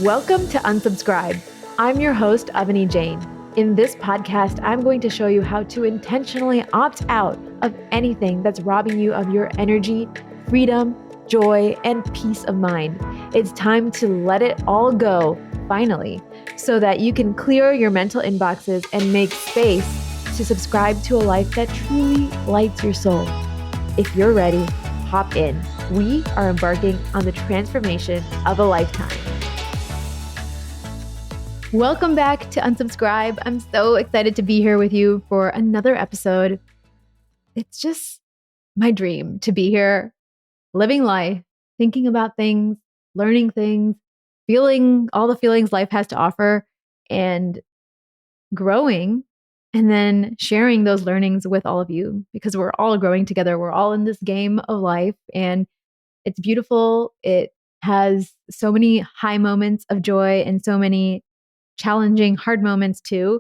Welcome to Unsubscribe. I'm your host, Avani Jain. In this podcast, I'm going to show you how to intentionally opt out of anything that's robbing you of your energy, freedom, joy, and peace of mind. It's time to let it all go, finally, so that you can clear your mental inboxes and make space to subscribe to a life that truly lights your soul. If you're ready, hop in. We are embarking on the transformation of a lifetime. Welcome back to Unsubscribe. I'm so excited to be here with you for another episode. It's just my dream to be here, living life, thinking about things, learning things, feeling all the feelings life has to offer, and growing, and then sharing those learnings with all of you because we're all growing together. We're all in this game of life, and it's beautiful. It has so many high moments of joy and so many challenging, hard moments too.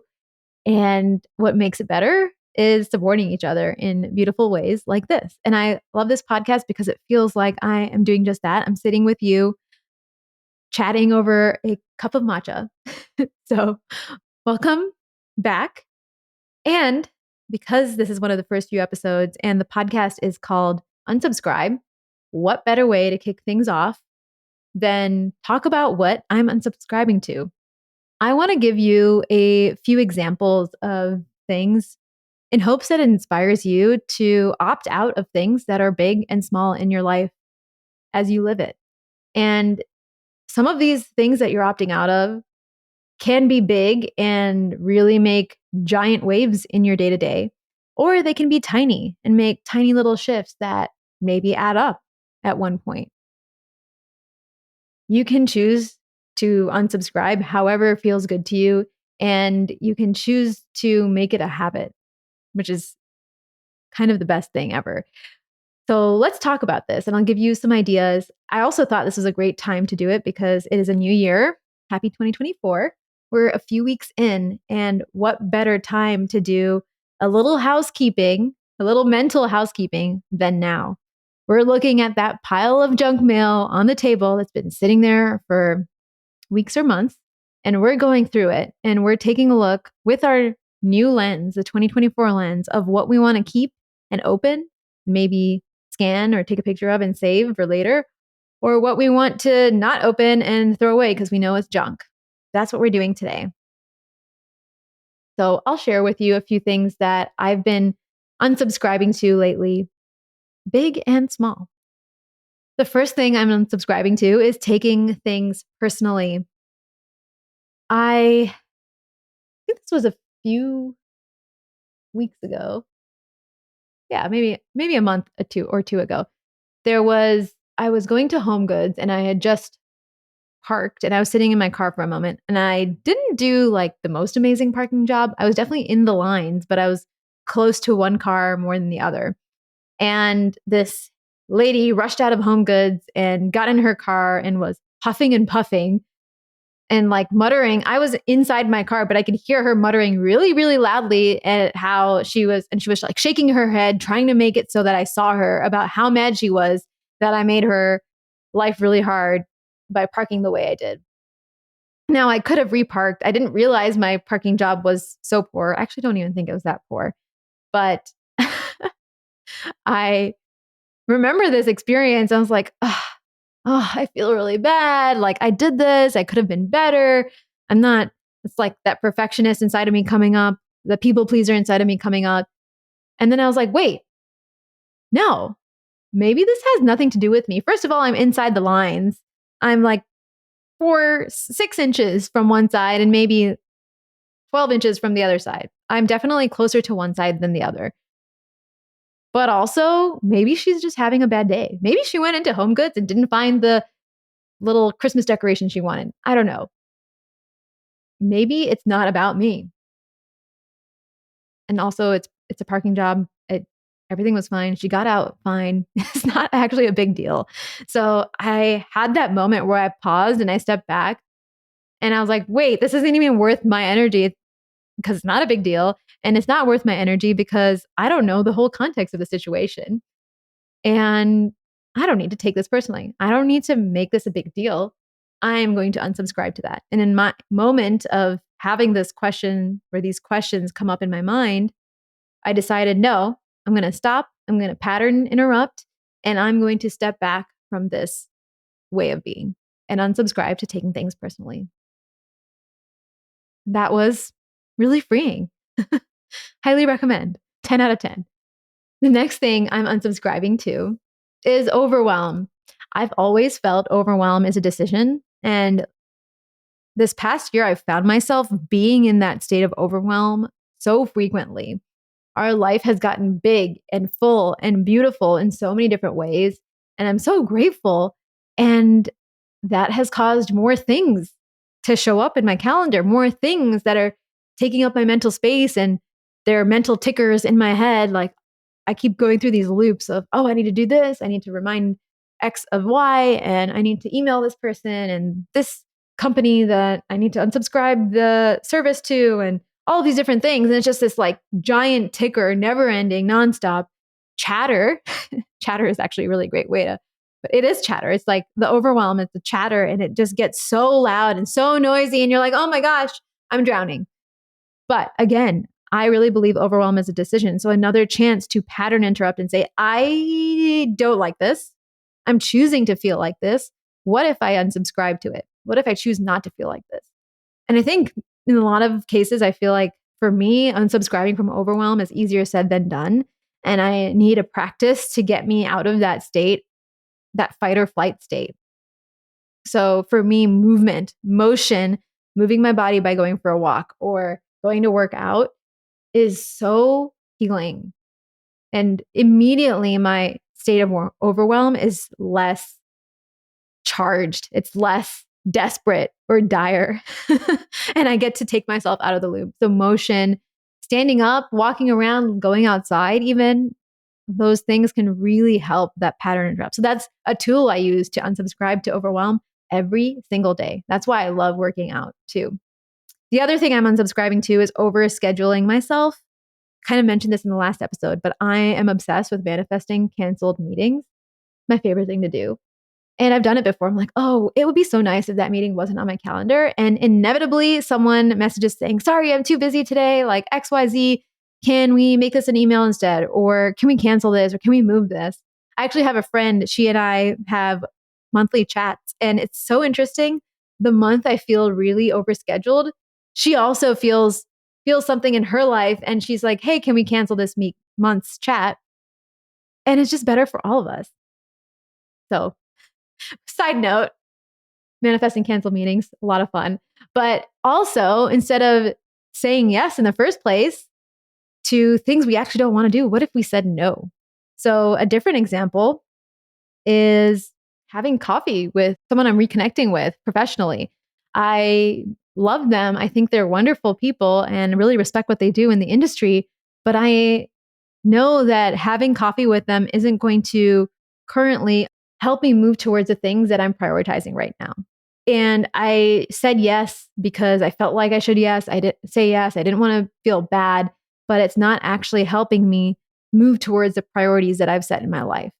And what makes it better is supporting each other in beautiful ways like this. And I love this podcast because it feels like I am doing just that. I'm sitting with you, chatting over a cup of matcha. So, welcome back. And because this is one of the first few episodes and the podcast is called Unsubscribe, what better way to kick things off than talk about what I'm unsubscribing to? I want to give you a few examples of things in hopes that it inspires you to opt out of things that are big and small in your life as you live it. And some of these things that you're opting out of can be big and really make giant waves in your day to day, or they can be tiny and make tiny little shifts that maybe add up at one point. You can choose to unsubscribe however feels good to you, and you can choose to make it a habit, which is kind of the best thing ever. So let's talk about this and I'll give you some ideas. I also thought this was a great time to do it because it is a new year. Happy 2024. We're a few weeks in, and what better time to do a little housekeeping, a little mental housekeeping than now? We're looking at that pile of junk mail on the table that's been sitting there for weeks or months, and we're going through it and we're taking a look with our new lens, the 2024 lens of what we want to keep and open, maybe scan or take a picture of and save for later, or what we want to not open and throw away because we know it's junk. That's what we're doing today. So I'll share with you a few things that I've been unsubscribing to lately, big and small. The first thing I'm unsubscribing to is taking things personally. I think this was a few weeks ago. Yeah, maybe a month or two ago. I was going to Home Goods and I had just parked and I was sitting in my car for a moment and I didn't do like the most amazing parking job. I was definitely in the lines, but I was close to one car more than the other. And this lady rushed out of Home Goods and got in her car and was huffing and puffing and like muttering. I was inside my car, but I could hear her muttering really, really loudly at how she was like shaking her head, trying to make it so that I saw her about how mad she was that I made her life really hard by parking the way I did. Now I could have reparked. I didn't realize my parking job was so poor. I actually don't even think it was that poor, but I remember this experience. I was like, oh, I feel really bad. Like I did this. I could have been better. It's like that perfectionist inside of me coming up, the people pleaser inside of me coming up. And then I was like, wait, no, maybe this has nothing to do with me. First of all, I'm inside the lines. I'm like 6 inches from one side and maybe 12 inches from the other side. I'm definitely closer to one side than the other. But also, maybe she's just having a bad day. Maybe she went into Home Goods and didn't find the little Christmas decoration she wanted. I don't know. Maybe it's not about me. And also, it's a parking job. Everything was fine. She got out fine. It's not actually a big deal. So I had that moment where I paused and I stepped back and I was like, wait, this isn't even worth my energy because it's not a big deal. And it's not worth my energy because I don't know the whole context of the situation. And I don't need to take this personally. I don't need to make this a big deal. I'm going to unsubscribe to that. And in my moment of having this question or these questions come up in my mind, I decided, no, I'm going to stop. I'm going to pattern interrupt, and I'm going to step back from this way of being and unsubscribe to taking things personally. That was really freeing. Highly recommend. 10 out of 10. The next thing I'm unsubscribing to is overwhelm. I've always felt overwhelm is a decision. And this past year, I've found myself being in that state of overwhelm so frequently. Our life has gotten big and full and beautiful in so many different ways. And I'm so grateful. And that has caused more things to show up in my calendar, more things that are taking up my mental space, and there are mental tickers in my head. Like, I keep going through these loops of, oh, I need to do this. I need to remind X of Y, and I need to email this person and this company that I need to unsubscribe the service to, and all of these different things. And it's just this like giant ticker, never ending, nonstop chatter. Chatter is actually a really great way to, but it is chatter. It's like the overwhelm, it's the chatter, and it just gets so loud and so noisy. And you're like, oh my gosh, I'm drowning. But again, I really believe overwhelm is a decision. So another chance to pattern interrupt and say, I don't like this. I'm choosing to feel like this. What if I unsubscribe to it? What if I choose not to feel like this? And I think in a lot of cases, I feel like for me, unsubscribing from overwhelm is easier said than done. And I need a practice to get me out of that state, that fight or flight state. So for me, movement, motion, moving my body by going for a walk or going to work out is so healing. And immediately my state of overwhelm is less charged, it's less desperate or dire. And I get to take myself out of the loop. So, motion, standing up, walking around, going outside, even those things can really help that pattern interrupt. So, that's a tool I use to unsubscribe to overwhelm every single day. That's why I love working out too. The other thing I'm unsubscribing to is overscheduling myself. Kind of mentioned this in the last episode, but I am obsessed with manifesting canceled meetings. My favorite thing to do. And I've done it before. I'm like, oh, it would be so nice if that meeting wasn't on my calendar. And inevitably, someone messages saying, sorry, I'm too busy today, like XYZ. Can we make this an email instead? Or can we cancel this? Or can we move this? I actually have a friend, she and I have monthly chats, and it's so interesting. The month I feel really overscheduled, she also feels something in her life. And she's like, hey, can we cancel this month's chat? And it's just better for all of us. So, side note, manifesting cancel meetings, a lot of fun. But also, instead of saying yes in the first place to things we actually don't want to do, what if we said no? So, a different example is having coffee with someone I'm reconnecting with professionally. I love them. I think they're wonderful people and really respect what they do in the industry. But I know that having coffee with them isn't going to currently help me move towards the things that I'm prioritizing right now. And I said yes because I felt like I should yes. I didn't say yes. I didn't want to feel bad, but it's not actually helping me move towards the priorities that I've set in my life.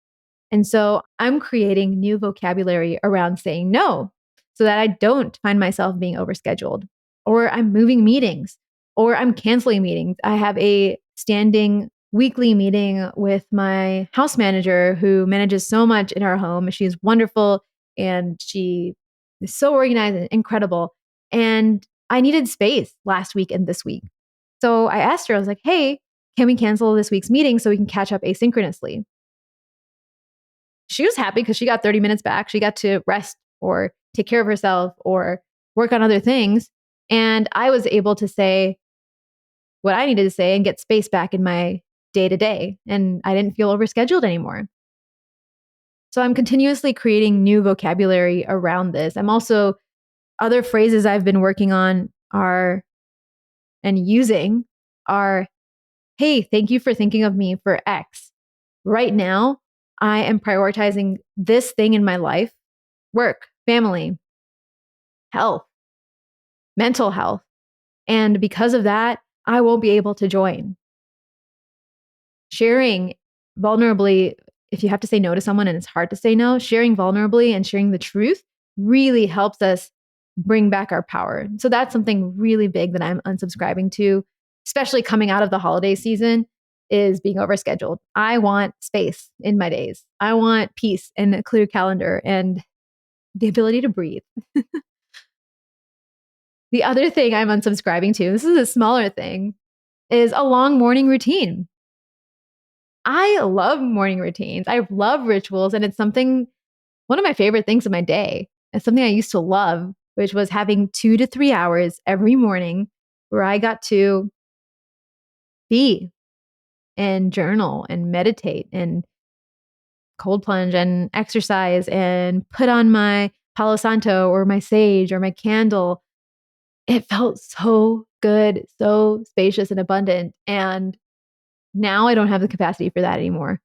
And so I'm creating new vocabulary around saying no so that I don't find myself being overscheduled, or I'm moving meetings, or I'm canceling meetings. I have a standing weekly meeting with my house manager who manages so much in our home. She's wonderful and she is so organized and incredible. And I needed space last week and this week. So I asked her, I was like, hey, can we cancel this week's meeting so we can catch up asynchronously? She was happy because she got 30 minutes back. She got to rest or take care of herself or work on other things. And I was able to say what I needed to say and get space back in my day to day. And I didn't feel overscheduled anymore. So I'm continuously creating new vocabulary around this. I'm also, other phrases I've been working on are and using are, hey, thank you for thinking of me for X. Right now, I am prioritizing this thing in my life: work, family, health, mental health. And because of that, I won't be able to join. Sharing vulnerably, if you have to say no to someone and it's hard to say no, sharing vulnerably and sharing the truth really helps us bring back our power. So that's something really big that I'm unsubscribing to, especially coming out of the holiday season, is being overscheduled. I want space in my days. I want peace and a clear calendar and the ability to breathe. The other thing I'm unsubscribing to, this is a smaller thing, is a long morning routine. I love morning routines. I love rituals, and it's something, one of my favorite things of my day. It's something I used to love, which was having 2 to 3 hours every morning where I got to be and journal and meditate and cold plunge and exercise and put on my Palo Santo or my sage or my candle. It felt so good, so spacious and abundant. And now I don't have the capacity for that anymore.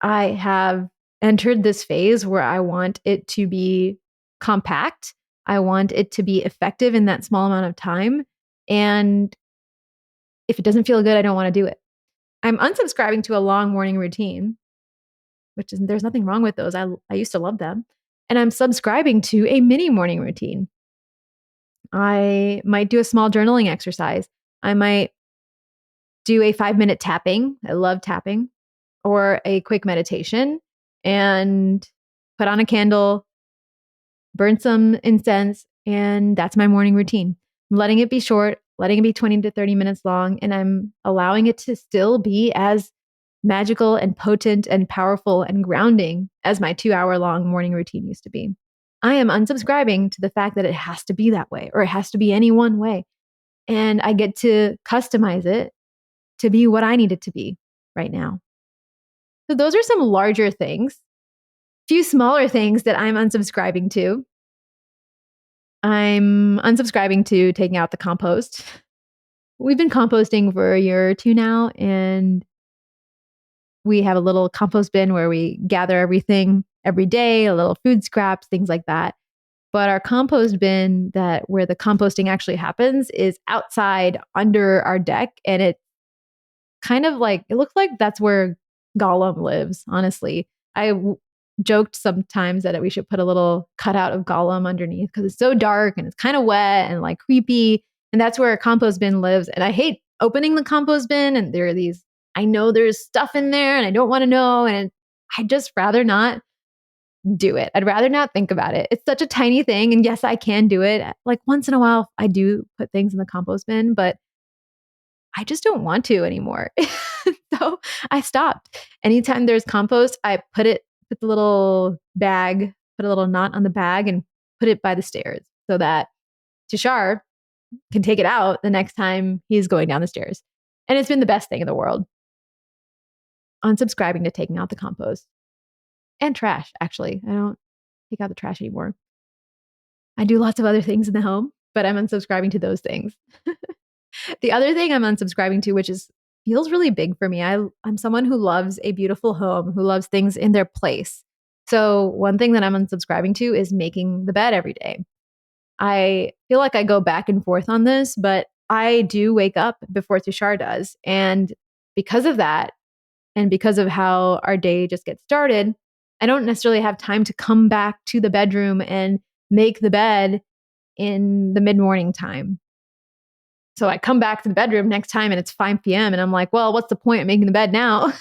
I have entered this phase where I want it to be compact. I want it to be effective in that small amount of time. And if it doesn't feel good, I don't want to do it. I'm unsubscribing to a long morning routine, which is, there's nothing wrong with those. I used to love them. And I'm subscribing to a mini morning routine. I might do a small journaling exercise. I might do a 5-minute tapping. I love tapping, or a quick meditation and put on a candle, burn some incense, and that's my morning routine. I'm letting it be short, letting it be 20 to 30 minutes long, and I'm allowing it to still be as magical and potent and powerful and grounding as my 2 hour long morning routine used to be. I am unsubscribing to the fact that it has to be that way or it has to be any one way. And I get to customize it to be what I need it to be right now. So those are some larger things. Few smaller things that I'm unsubscribing to. I'm unsubscribing to taking out the compost. We've been composting for a year or two now, and we have a little compost bin where we gather everything every day, a little food scraps, things like that. But our compost bin, that where the composting actually happens, is outside under our deck, and it kind of like, it looks like that's where Gollum lives, honestly. Joked sometimes that we should put a little cutout of Gollum underneath because it's so dark and it's kind of wet and like creepy. And that's where a compost bin lives. And I hate opening the compost bin. And there are these, I know there's stuff in there and I don't want to know. And I'd just rather not do it. I'd rather not think about it. It's such a tiny thing. And yes, I can do it. Like once in a while, I do put things in the compost bin, but I just don't want to anymore. So I stopped. Anytime there's compost, I put the little bag, put a little knot on the bag and put it by the stairs so that Tishar can take it out the next time he's going down the stairs. And it's been the best thing in the world. Unsubscribing to taking out the compost and trash, actually. I don't take out the trash anymore. I do lots of other things in the home, but I'm unsubscribing to those things. The other thing I'm unsubscribing to, which is feels really big for me. I'm someone who loves a beautiful home, who loves things in their place. So one thing that I'm unsubscribing to is making the bed every day. I feel like I go back and forth on this, but I do wake up before Tushar does. And because of that, and because of how our day just gets started, I don't necessarily have time to come back to the bedroom and make the bed in the mid-morning time. So I come back to the bedroom next time and it's 5 p.m. and I'm like, well, what's the point of making the bed now?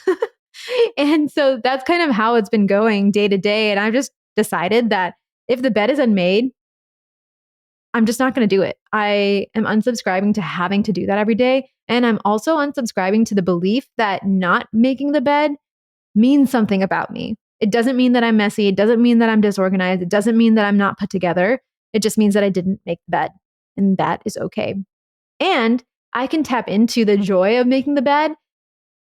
And so that's kind of how it's been going day to day. And I've just decided that if the bed is unmade, I'm just not going to do it. I am unsubscribing to having to do that every day. And I'm also unsubscribing to the belief that not making the bed means something about me. It doesn't mean that I'm messy. It doesn't mean that I'm disorganized. It doesn't mean that I'm not put together. It just means that I didn't make the bed. And that is okay. And I can tap into the joy of making the bed.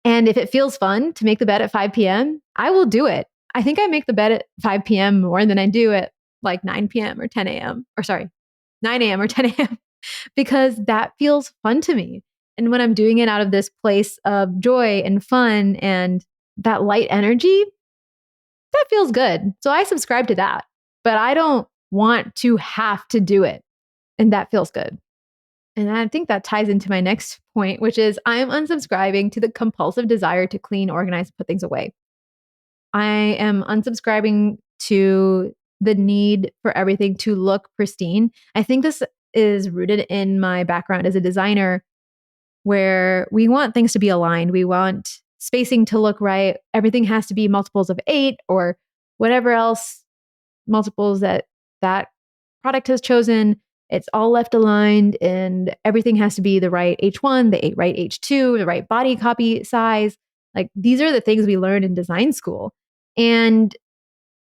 And if it feels fun to make the bed at 5 p.m., I will do it. I think I make the bed at 5 p.m. more than I do at like 9 p.m. or 10 a.m. or sorry, 9 a.m. or 10 a.m. because that feels fun to me. And when I'm doing it out of this place of joy and fun and that light energy, that feels good. So I subscribe to that, but I don't want to have to do it. And that feels good. And I think that ties into my next point, which is I'm unsubscribing to the compulsive desire to clean, organize, put things away. I am unsubscribing to the need for everything to look pristine. I think this is rooted in my background as a designer, where we want things to be aligned. We want spacing to look right. Everything has to be multiples of 8 or whatever else multiples that product has chosen. It's all left aligned and everything has to be the right H1, the right H2, the right body copy size. Like these are the things we learn in design school. And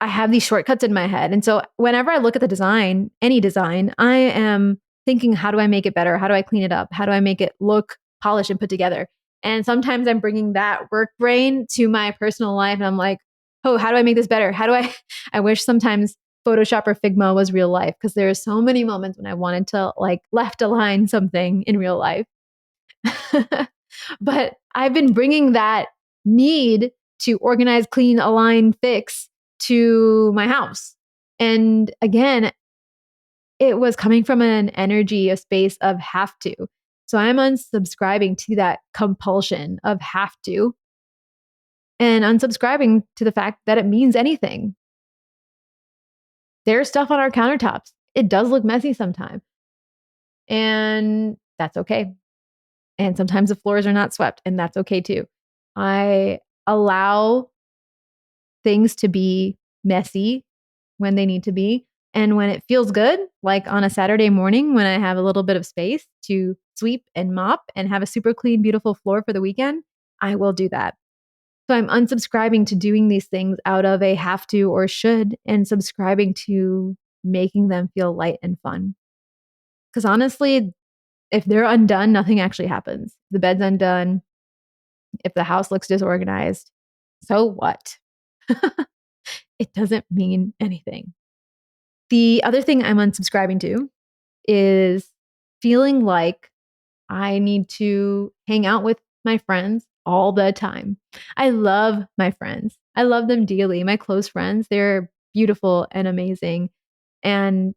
I have these shortcuts in my head. And so whenever I look at the design, any design, I am thinking, how do I make it better? How do I clean it up? How do I make it look polished and put together? And sometimes I'm bringing that work brain to my personal life. And I'm like, oh, how do I make this better? How do I? I wish sometimes Photoshop or Figma was real life because there are so many moments when I wanted to like left align something in real life. But I've been bringing that need to organize, clean, align, fix to my house. And again, it was coming from an energy, a space of have to. So I'm unsubscribing to that compulsion of have to and unsubscribing to the fact that it means anything. There's stuff on our countertops. It does look messy sometimes. And that's okay. And sometimes the floors are not swept, and that's okay too. I allow things to be messy when they need to be. And when it feels good, like on a Saturday morning when I have a little bit of space to sweep and mop and have a super clean, beautiful floor for the weekend, I will do that. So I'm unsubscribing to doing these things out of a have to or should and subscribing to making them feel light and fun. Because honestly, if they're undone, nothing actually happens. The bed's undone. If the house looks disorganized, so what? It doesn't mean anything. The other thing I'm unsubscribing to is feeling like I need to hang out with my friends all the time. I love my friends. I love them dearly. My close friends, they're beautiful and amazing. And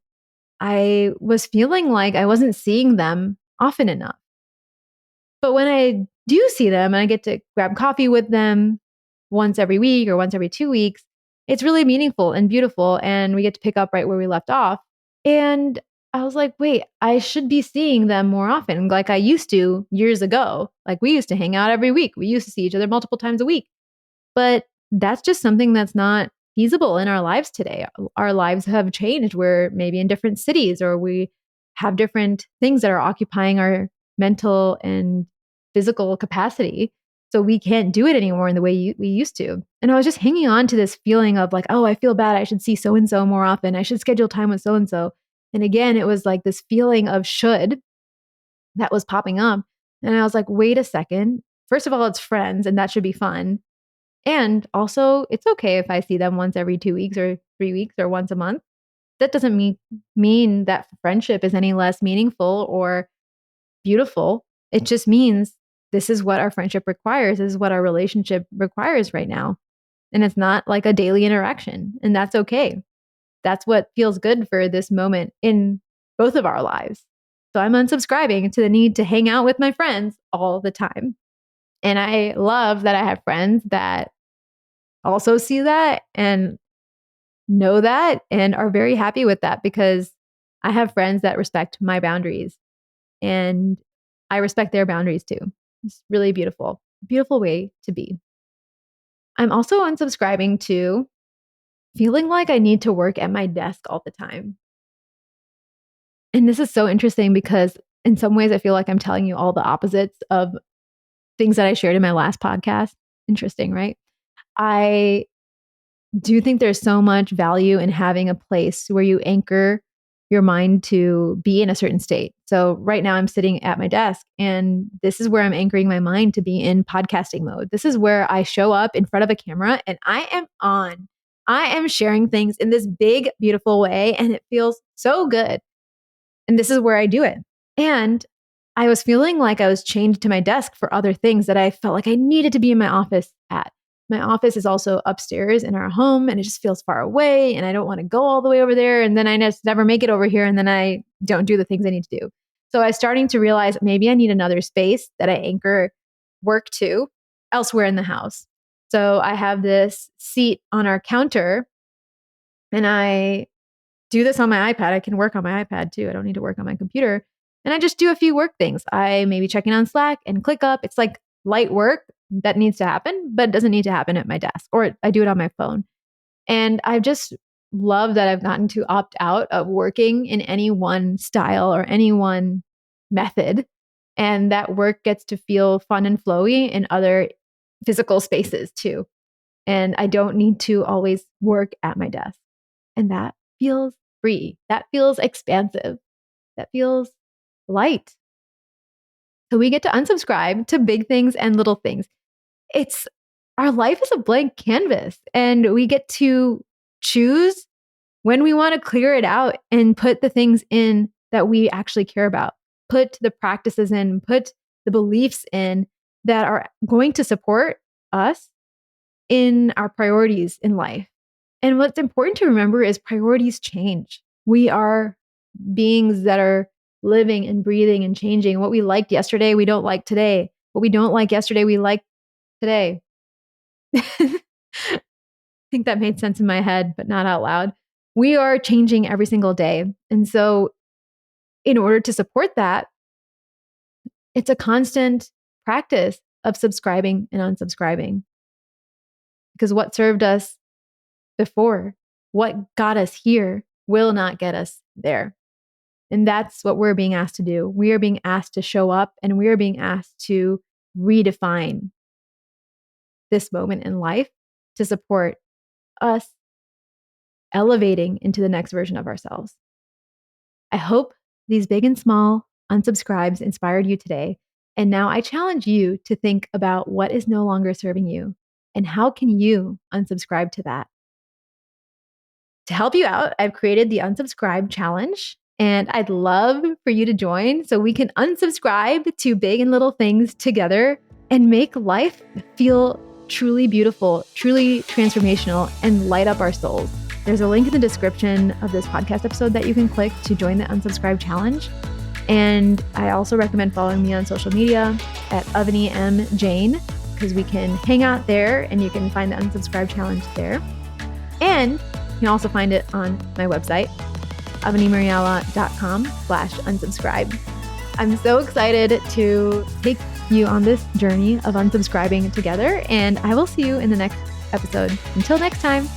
I was feeling like I wasn't seeing them often enough. But when I do see them and I get to grab coffee with them once every week or once every 2 weeks, it's really meaningful and beautiful. And we get to pick up right where we left off. And I was like, wait, I should be seeing them more often, like I used to years ago. Like we used to hang out every week. We used to see each other multiple times a week. But that's just something that's not feasible in our lives today. Our lives have changed. We're maybe in different cities or we have different things that are occupying our mental and physical capacity. So we can't do it anymore in the way we used to. And I was just hanging on to this feeling of like, oh, I feel bad. I should see so and so more often. I should schedule time with so and so. And again, it was like this feeling of should that was popping up. And I was like, wait a second. First of all, it's friends and that should be fun. And also, it's okay if I see them once every 2 weeks or 3 weeks or once a month. That doesn't mean that friendship is any less meaningful or beautiful. It just means this is what our friendship requires, this is what our relationship requires right now. And it's not like a daily interaction. And that's okay. That's what feels good for this moment in both of our lives. So I'm unsubscribing to the need to hang out with my friends all the time. And I love that I have friends that also see that and know that and are very happy with that because I have friends that respect my boundaries and I respect their boundaries too. It's really beautiful, beautiful way to be. I'm also unsubscribing to feeling like I need to work at my desk all the time. And this is so interesting because in some ways I feel like I'm telling you all the opposites of things that I shared in my last podcast. Interesting, right? I do think there's so much value in having a place where you anchor your mind to be in a certain state. So right now I'm sitting at my desk and this is where I'm anchoring my mind to be in podcasting mode. This is where I show up in front of a camera and I am on. I am sharing things in this big, beautiful way and it feels so good. And this is where I do it. And I was feeling like I was chained to my desk for other things that I felt like I needed to be in my office at. My office is also upstairs in our home and it just feels far away and I don't want to go all the way over there and then I just never make it over here and then I don't do the things I need to do. So I was starting to realize maybe I need another space that I anchor work to elsewhere in the house. So I have this seat on our counter And I do this on my iPad. I can work on my iPad too. I don't need to work on my computer. And I just do a few work things. I maybe check in on Slack and ClickUp. It's like light work that needs to happen, but it doesn't need to happen at my desk, or I do it on my phone. And I just love that I've gotten to opt out of working in any one style or any one method. And that work gets to feel fun and flowy in other physical spaces too. And I don't need to always work at my desk. And that feels free. That feels expansive. That feels light. So we get to unsubscribe to big things and little things. It's our life is a blank canvas, and we get to choose when we want to clear it out and put the things in that we actually care about, put the practices in, put the beliefs in that are going to support us in our priorities in life. And what's important to remember is priorities change. We are beings that are living and breathing and changing. What we liked yesterday, we don't like today. What we don't like yesterday, we like today. I think that made sense in my head, but not out loud. We are changing every single day. And so, in order to support that, it's a constant practice of subscribing and unsubscribing. Because what served us before, what got us here, will not get us there. And that's what we're being asked to do. We are being asked to show up, and we are being asked to redefine this moment in life to support us elevating into the next version of ourselves. I hope these big and small unsubscribes inspired you today. And now I challenge you to think about what is no longer serving you and how can you unsubscribe to that. To help you out, I've created the unsubscribe challenge, and I'd love for you to join so we can unsubscribe to big and little things together and make life feel truly beautiful, truly transformational, and light up our souls. There's a link in the description of this podcast episode that you can click to join the unsubscribe challenge. And I also recommend following me on social media at Avani M. Jane, because we can hang out there and you can find the unsubscribe challenge there. And you can also find it on my website, avanimariala.com/unsubscribe. I'm so excited to take you on this journey of unsubscribing together, and I will see you in the next episode. Until next time.